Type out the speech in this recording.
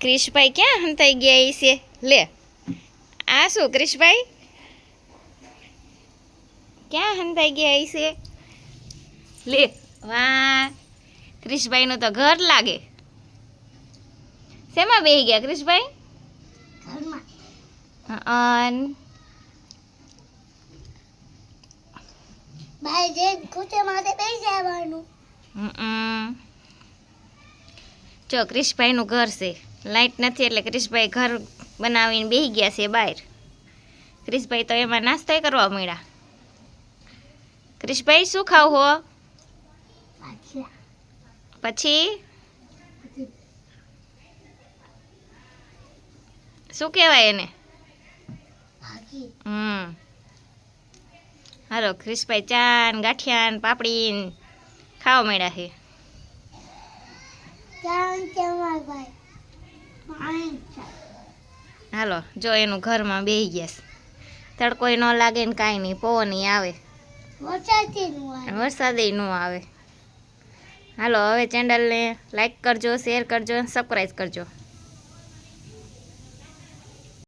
ક્રિશભાઈ ક્યાં હંતાઈ ગયા ઈ છે? લે આ શું ક્રિશભાઈ ક્યાં હંતાઈ ગયા ઈ છે? લે વાહ, ક્રિશભાઈનું તો ઘર લાગે. શેમાં બેહી ગયા ક્રિશભાઈ? ઘરમાં. ભાઈ જે કુચે માથે બેસી જવાનું. જો ક્રિશભાઈનું ઘર છે, લાઈટ નથી એટલે ક્રિશભાઈ ઘર બનાવીને બેસી ગયા છે બહાર. ક્રિશભાઈ તો એમાં નાસ્તો કરવા મળ્યા. ક્રિશભાઈ શું ખાવ હો? પછી શું કહેવાય એને? હાલો ક્રિશભાઈ ચા ને ગાંઠિયા ને પાપડી ને ખાવા મળ્યા છે. હાલો જો એનું ઘરમાં બેસી ગયા છે. તડકોય ન લાગે ને કાંઈ નહીં, પવન આવે, વરસાદ ન આવે. હાલો હવે ચેનલને લાઈક કરજો, શેર કરજો, સબસ્ક્રાઈબ કરજો.